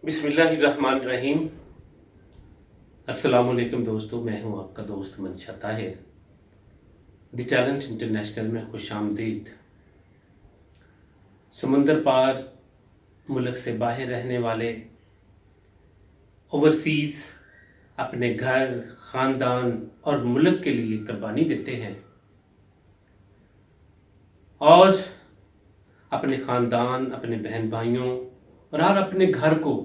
बिस्मिल्लाहिर्रहमानिर्रहीम। अस्सलाम वालेकुम दोस्तों, मैं हूं आपका दोस्त मंशा ताहिर। द टैलेंट इंटरनेशनल में खुशामदीद। समुंदर पार मुल्क से बाहर रहने वाले ओवरसीज़ अपने घर, ख़ानदान और मुल्क के लिए कुर्बानी देते हैं और अपने ख़ानदान, अपने बहन भाइयों और अपने घर को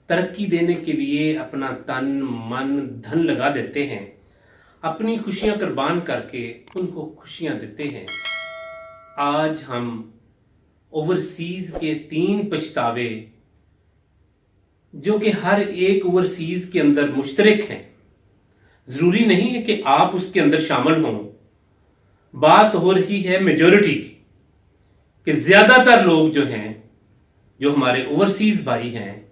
तरक्की देने के लिए अपना तन, मन, धन लगा देते हैं। अपनी खुशियां कुर्बान करके उनको खुशियां देते हैं। आज हम ओवरसीज के 3 पछतावे जो कि हर एक ओवरसीज के अंदर मुश्तरक हैं, जरूरी नहीं है कि आप उसके अंदर शामिल हों। बात हो रही है मेजॉरिटी की कि ज्यादातर लोग जो हैं, जो हमारे ओवरसीज भाई हैं,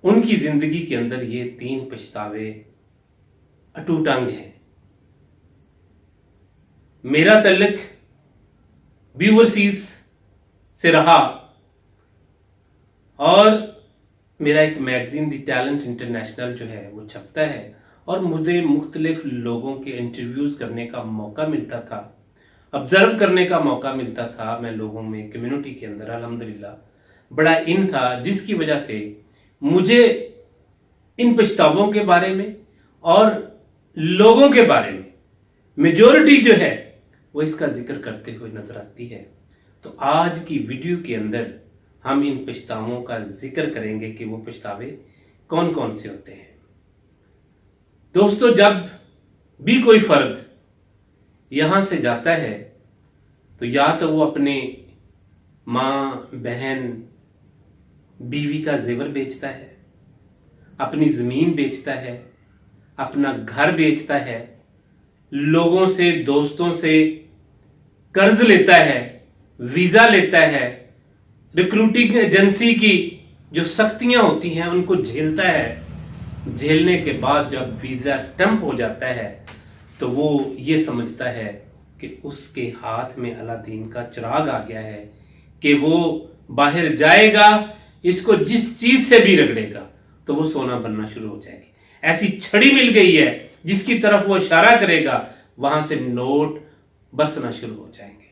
उनकी जिंदगी के अंदर ये 3 पछतावे अटूट अंग हैं। मेरा तल्लुक भी ओवरसीज से रहा और मेरा एक मैगजीन द टैलेंट इंटरनेशनल जो है वो छपता है और मुझे मुख्तलिफ लोगों के इंटरव्यूज करने का मौका मिलता था, ऑब्जर्व करने का मौका मिलता था। मैं लोगों में, कम्युनिटी के अंदर अल्हम्दुलिल्लाह बड़ा इन था, जिसकी वजह से मुझे इन पछतावों के बारे में और लोगों के बारे में मेजॉरिटी जो है वो इसका जिक्र करते हुए नजर आती है। तो आज की वीडियो के अंदर हम इन पछतावों का जिक्र करेंगे कि वो पछतावे कौन कौन से होते हैं। दोस्तों, जब भी कोई फर्द यहां से जाता है तो या तो वो अपने मां, बहन, बीवी का जेवर बेचता है, अपनी जमीन बेचता है, अपना घर बेचता है, लोगों से, दोस्तों से कर्ज लेता है, वीजा लेता है, रिक्रूटिंग एजेंसी की जो सख्तियां होती हैं उनको झेलता है। झेलने के बाद जब वीजा स्टैंप हो जाता है तो वो ये समझता है कि उसके हाथ में अलादीन का चिराग आ गया है कि वो बाहर जाएगा, इसको जिस चीज से भी रगड़ेगा तो वो सोना बनना शुरू हो जाएगी। ऐसी छड़ी मिल गई है जिसकी तरफ वो इशारा करेगा, वहां से नोट बरसना शुरू हो जाएंगे।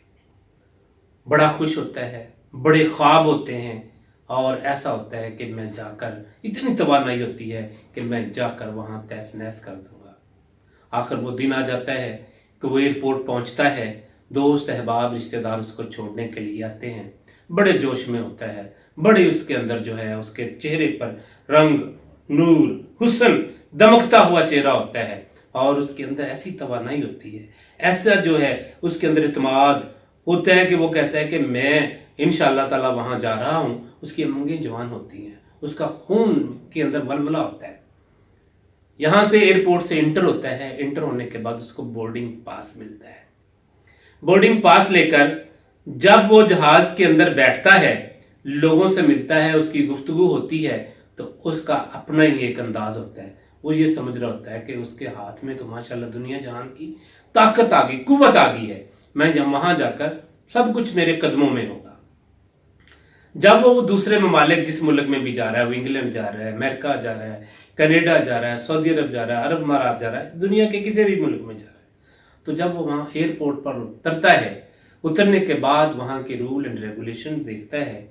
बड़ा खुश होता है, बड़े ख्वाब होते हैं और ऐसा होता है कि मैं जाकर, इतनी तवानाई होती है कि मैं जाकर वहां तहस नहस कर दूंगा। आखिर वो दिन आ जाता है कि वो एयरपोर्ट पहुंचता है, दोस्त, अहबाब, रिश्तेदार उसको छोड़ने के लिए आते हैं। बड़े जोश में होता है, बड़े उसके अंदर जो है, उसके चेहरे पर रंग, नूर, हुस्न दमकता हुआ चेहरा होता है और उसके अंदर ऐसी तवानाई होती है, ऐसा जो है उसके अंदर इत्मीनान होता है कि वो कहता है कि मैं इंशाअल्लाह ताला वहां जा रहा हूं। उसकी उमंगें जवान होती हैं, उसका खून के अंदर वलवला होता है। यहां से एयरपोर्ट से इंटर होता है, इंटर होने के बाद उसको बोर्डिंग पास मिलता है। बोर्डिंग पास लेकर जब वो जहाज के अंदर बैठता है, लोगों से मिलता है, उसकी गुफ्तगू होती है, तो उसका अपना ही एक अंदाज होता है। वो ये समझ रहा होता है कि उसके हाथ में तो माशाल्लाह दुनिया जहान की ताकत आ गई, कुव्वत आ गई है। मैं जब वहां जाकर सब कुछ मेरे कदमों में होगा। जब वो दूसरे ममालिक, जिस मुल्क में भी जा रहा है, वो इंग्लैंड जा रहा है, अमेरिका जा रहा है, कनाडा जा रहा है, सऊदी अरब जा रहा है, अरब अमारात जा रहा है, दुनिया के किसी भी मुल्क में जा रहा है, तो जब वो वहां एयरपोर्ट पर उतरता है, उतरने के बाद वहां के रूल एंड रेगुलेशन देखता है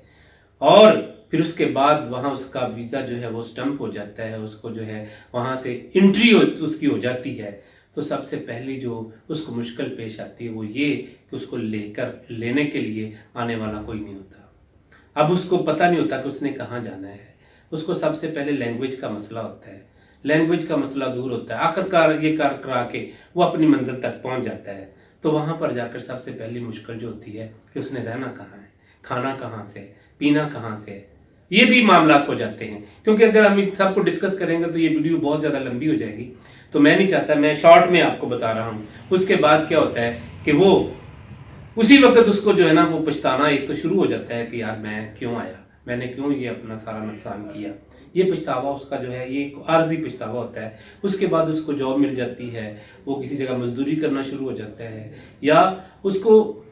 और फिर उसके बाद वहां उसका वीजा जो है वो स्टैंप हो जाता है, उसको जो है वहां से एंट्री उसकी हो जाती है। तो सबसे पहली जो उसको मुश्किल पेश आती है वो ये कि उसको लेने के लिए आने वाला कोई नहीं होता। अब उसको पता नहीं होता कि उसने कहाँ जाना है। उसको सबसे पहले लैंग्वेज का मसला होता है, लैंग्वेज का मसला दूर होता है, आखिरकार ये कर करा के वो अपनी मंजिल तक पहुंच जाता है। तो वहां पर जाकर सबसे पहली मुश्किल जो होती है कि उसने रहना कहाँ है, खाना कहाँ से, पीना कहाँ से, ये भी मामलात हो जाते हैं। क्योंकि अगर हम इन सबको डिस्कस करेंगे तो ये वीडियो बहुत ज्यादा लंबी हो जाएगी, तो मैं नहीं चाहता, मैं शॉर्ट में आपको बता रहा हूँ। उसके बाद क्या होता है कि वो उसी वक्त उसको जो है ना वो पछताना एक तो शुरू हो जाता है कि यार मैं क्यों आया, मैंने क्यों ये अपना सारा नुकसान किया। ये पछतावा उसका जो है ये एक आर्जी पछतावा होता है। उसके बाद उसको जॉब मिल जाती है, वो किसी जगह मजदूरी करना शुरू हो जाता है, या उसको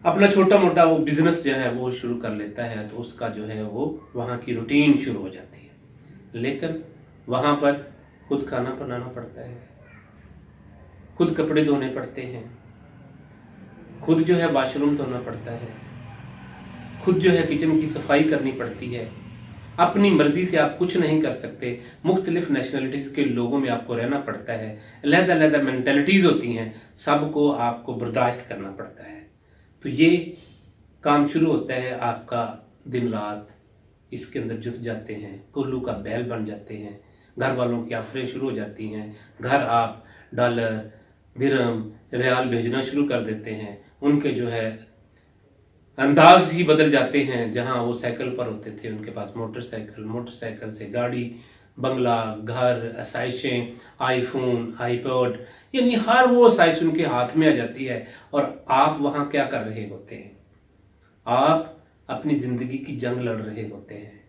अपना छोटा मोटा वो बिजनेस जो है वो शुरू कर लेता है, तो उसका जो है वो वहाँ की रूटीन शुरू हो जाती है। लेकिन वहाँ पर खुद खाना बनाना पड़ता है, खुद कपड़े धोने पड़ते हैं, खुद जो है वॉशरूम धोना पड़ता है, खुद जो है किचन की सफाई करनी पड़ती है। अपनी मर्जी से आप कुछ नहीं कर सकते। मुख्तलिफ नेशनलिटीज़ के लोगों में आपको रहना पड़ता है, अलग-अलग मेंटेलिटीज़ होती हैं, सबको आपको बर्दाश्त करना पड़ता है। तो ये काम शुरू होता है आपका दिन रात इसके अंदर जुट जाते हैं, कोल्लू का बैल बन जाते हैं, घर वालों की ऑफरें शुरू हो जाती हैं, घर आप डॉलर दिरहम रियाल भेजना शुरू कर देते हैं। उनके जो है अंदाज ही बदल जाते हैं। जहां वो साइकिल पर होते थे उनके पास मोटरसाइकिल, मोटरसाइकिल से गाड़ी, बंगला, घर, आसाइशें, आईफोन, आईपॉड, यानी हर वो आसाइश उनके हाथ में आ जाती है। और आप वहां क्या कर रहे होते हैं? आप अपनी जिंदगी की जंग लड़ रहे होते हैं।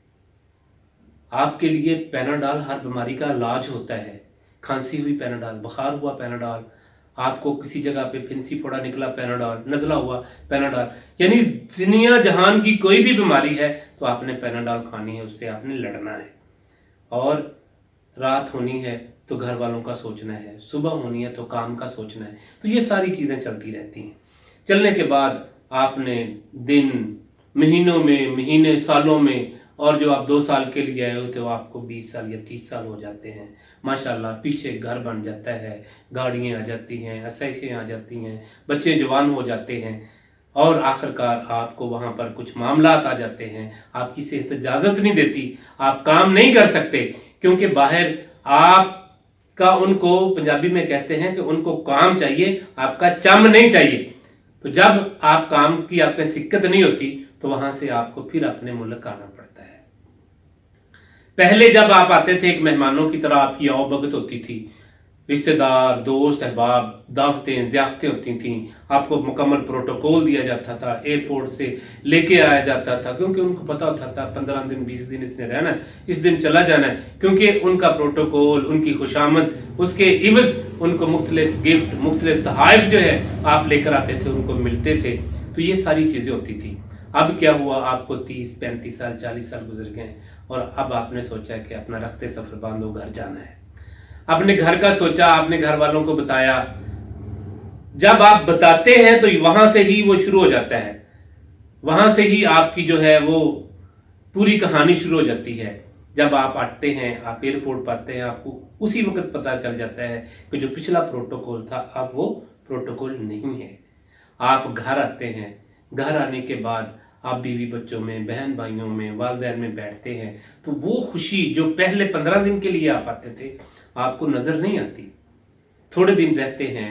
आपके लिए पैनाडॉल हर बीमारी का इलाज होता है। खांसी हुई पैनाडॉल, बुखार हुआ पैनाडॉल, आपको किसी जगह पे फिंसी फोड़ा निकला पैनाडॉल, नजला हुआ पैनाडॉल, यानी दुनिया जहान की कोई भी बीमारी है तो आपने पैनाडॉल खानी है, उससे आपने लड़ना है। और रात होनी है तो घर वालों का सोचना है, सुबह होनी है तो काम का सोचना है। तो ये सारी चीजें चलती रहती हैं। चलने के बाद आपने दिन महीनों में, महीने सालों में, और जो आप 2 साल के लिए आए हो तो आपको 20 साल या 30 साल हो जाते हैं। माशाल्लाह पीछे घर बन जाता है, गाड़ियाँ आ जाती हैं, आसाइशें आ जाती हैं, बच्चे जवान हो जाते हैं, और आखिरकार आपको वहाँ पर कुछ मामलात आ जाते हैं। आपकी सेहत इजाज़त नहीं देती, आप काम नहीं कर सकते, क्योंकि बाहर आपका, उनको पंजाबी में कहते हैं कि उनको काम चाहिए, आपका चम नहीं चाहिए। तो जब आप काम की आपको दिक्कत नहीं होती तो वहां से आपको फिर अपने मुल्क आना पड़ता है। पहले जब आप आते थे एक मेहमानों की तरह आपकी आवभगत होती थी, रिश्तेदार, दोस्त, अहबाब, दावतें, ज़ियाफ़तें होती थी, आपको मुकम्मल प्रोटोकॉल दिया जाता था, एयरपोर्ट से लेके आया जाता था, क्योंकि उनको पता होता था 15 दिन 20 दिन इसने रहना है, इस दिन चला जाना है, क्योंकि उनका प्रोटोकॉल, उनकी खुशामद, उसके इवज़ उनको मुख्तलिफ गिफ्ट, मुख्तलिफ तोहफ़े जो है आप लेकर आते थे, उनको मिलते थे। तो ये सारी चीज़ें होती थी। अब क्या हुआ, आपको 30, 35 साल, 40 साल गुजर गए और अब आपने सोचा कि अपना रखते सफर बांधो, घर जाना है। अपने घर का सोचा, आपने घर वालों को बताया। जब आप बताते हैं तो वहां से ही वो शुरू हो जाता है, वहां से ही आपकी जो है वो पूरी कहानी शुरू हो जाती है। जब आप आते हैं, आप एयरपोर्ट पाते हैं, आपको उसी वक्त पता चल जाता है कि जो पिछला प्रोटोकॉल था अब वो प्रोटोकॉल नहीं है। आप घर आते हैं, घर आने के बाद आप बीवी बच्चों में, बहन भाइयों में, वालिदैन में बैठते हैं, तो वो खुशी जो पहले 15 दिन के लिए आप आते थे आपको नजर नहीं आती। थोड़े दिन रहते हैं,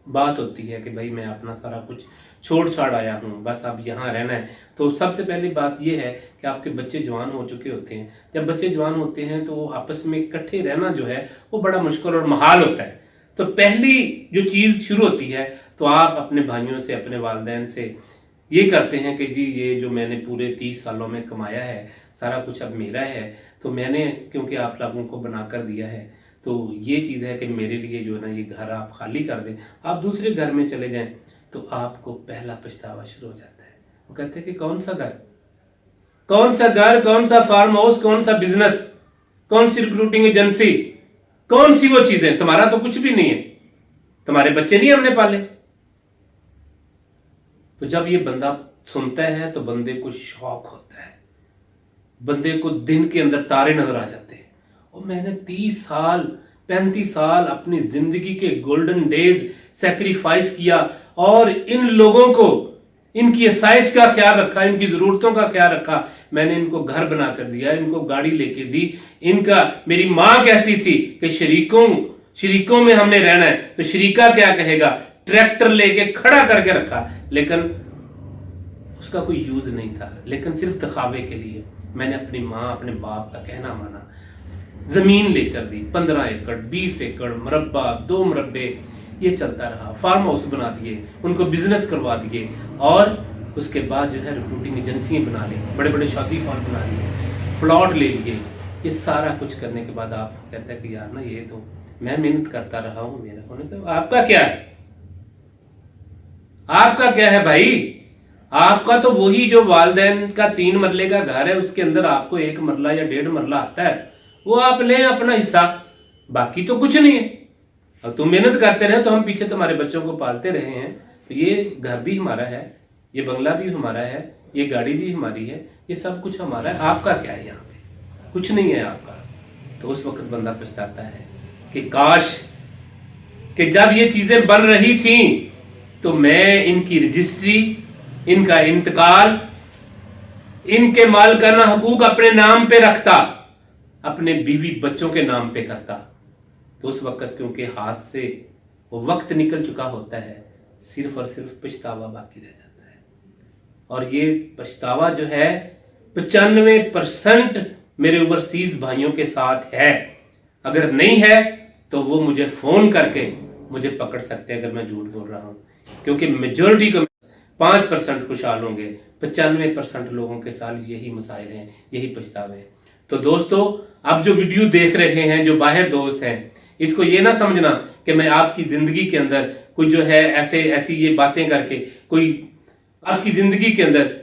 बात होती है कि भाई मैं अपना सारा कुछ छोड़ छाड़ आया हूँ, बस अब यहाँ रहना है। तो सबसे पहली बात यह है कि आपके बच्चे जवान हो चुके होते हैं। जब बच्चे जवान होते हैं तो आपस में इकट्ठे रहना जो है वो बड़ा मुश्किल और महाल होता है। तो पहली जो चीज शुरू होती है तो आप अपने भाइयों से, अपने वालिदैन से ये करते हैं कि जी ये जो मैंने पूरे 30 सालों में कमाया है सारा कुछ अब मेरा है, तो मैंने क्योंकि आप लोगों को बना कर दिया है, तो ये चीज़ है कि मेरे लिए जो है ना ये घर आप खाली कर दें, आप दूसरे घर में चले जाएं। तो आपको पहला पछतावा शुरू हो जाता है। वो कहते हैं कि कौन सा घर, कौन सा घर, कौन सा फार्म हाउस, कौन सा बिजनेस, कौन सी रिक्रूटिंग एजेंसी, कौन सी वो चीजें, तुम्हारा तो कुछ भी नहीं है, तुम्हारे बच्चे नहीं हमने पाले। तो जब ये बंदा सुनता है तो बंदे को शौक होता है, बंदे को दिन के अंदर तारे नजर आ जाते हैं। और मैंने 30 साल 35 साल अपनी जिंदगी के गोल्डन डेज सैक्रिफाइस किया और इन लोगों को, इनकी आसाइश का ख्याल रखा, इनकी जरूरतों का ख्याल रखा। मैंने इनको घर बना कर दिया, इनको गाड़ी लेके दी। इनका, मेरी माँ कहती थी कि शरीकों में हमने रहना है, तो शरीका क्या कहेगा, ट्रैक्टर लेके खड़ा करके रखा, लेकिन उसका कोई यूज नहीं था, लेकिन सिर्फ दिखावे के लिए मैंने अपनी माँ, अपने बाप का कहना माना। जमीन लेकर दी, 15 एकड़, 20 एकड़, मुरब्बा, 2 मुरब्बे, ये चलता रहा। फार्म हाउस बना दिए, उनको बिजनेस करवा दिए, और उसके बाद जो है रिक्रूटिंग एजेंसियां बना ली, बड़े बड़े शादी हॉल बना लिए, प्लॉट ले लिए। ये सारा कुछ करने के बाद आप कहते हैं कि यार ना ये तो मैं मेहनत करता रहा हूं, मेरा होने तो आपका क्या है, आपका क्या है भाई? आपका तो वही जो वालदैन का 3 मरले का घर है उसके अंदर आपको 1 मरला या 1.5 मरला आता है, वो आप लें अपना हिस्सा, बाकी तो कुछ नहीं है। अब तुम मेहनत करते रहे तो हम पीछे तुम्हारे बच्चों को पालते रहे हैं, तो ये घर भी हमारा है, ये बंगला भी हमारा है, ये गाड़ी भी हमारी है, ये सब कुछ हमारा है। आपका क्या है? यहाँ पे कुछ नहीं है आपका। तो उस वक्त बंदा पछताता है कि काश कि जब ये चीजें बन रही थी तो मैं इनकी रजिस्ट्री, इनका इंतकाल, इनके मालिकाना हकूक अपने नाम पे रखता, अपने बीवी बच्चों के नाम पे करता। तो उस वक्त क्योंकि हाथ से वो वक्त निकल चुका होता है, सिर्फ और सिर्फ पछतावा बाकी रह जाता है। और ये पछतावा जो है 95% मेरे ओवरसीज भाइयों के साथ है। अगर नहीं है तो वो मुझे फोन करके मुझे पकड़ सकते हैं अगर मैं झूठ बोल रहा हूं, क्योंकि मेजोरिटी को 5% खुशहाल होंगे, 95% लोगों के साथ यही मसाइल हैं, यही पछतावे हैं। तो दोस्तों, अब जो वीडियो देख रहे हैं, जो बाहर दोस्त हैं, इसको ये ना समझना कि मैं आपकी जिंदगी के अंदर कोई जो है ऐसी ये बातें करके कोई आपकी जिंदगी के अंदर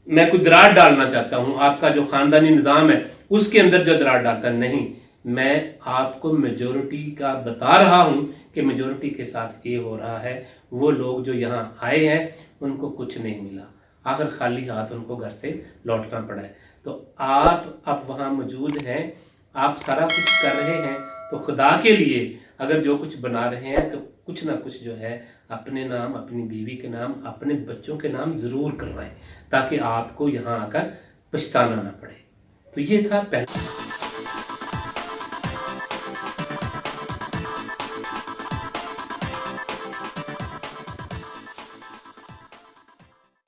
मैं कोई दरार डालना चाहता हूं, आपका जो खानदानी निजाम है उसके अंदर जो दरार डालता नहीं। मैं आपको मेजोरिटी का बता रहा हूं कि मेजोरिटी के साथ ये हो रहा है। वो लोग जो यहाँ आए हैं उनको कुछ नहीं मिला, आखिर खाली हाथ उनको घर से लौटना पड़ा है। तो आप अब वहाँ मौजूद हैं, आप सारा कुछ कर रहे हैं, तो खुदा के लिए अगर जो कुछ बना रहे हैं तो कुछ ना कुछ जो है अपने नाम, अपनी बीवी के नाम, अपने बच्चों के नाम जरूर करवाएं, ताकि आपको यहाँ आकर पछताना ना पड़े। तो ये था पहला।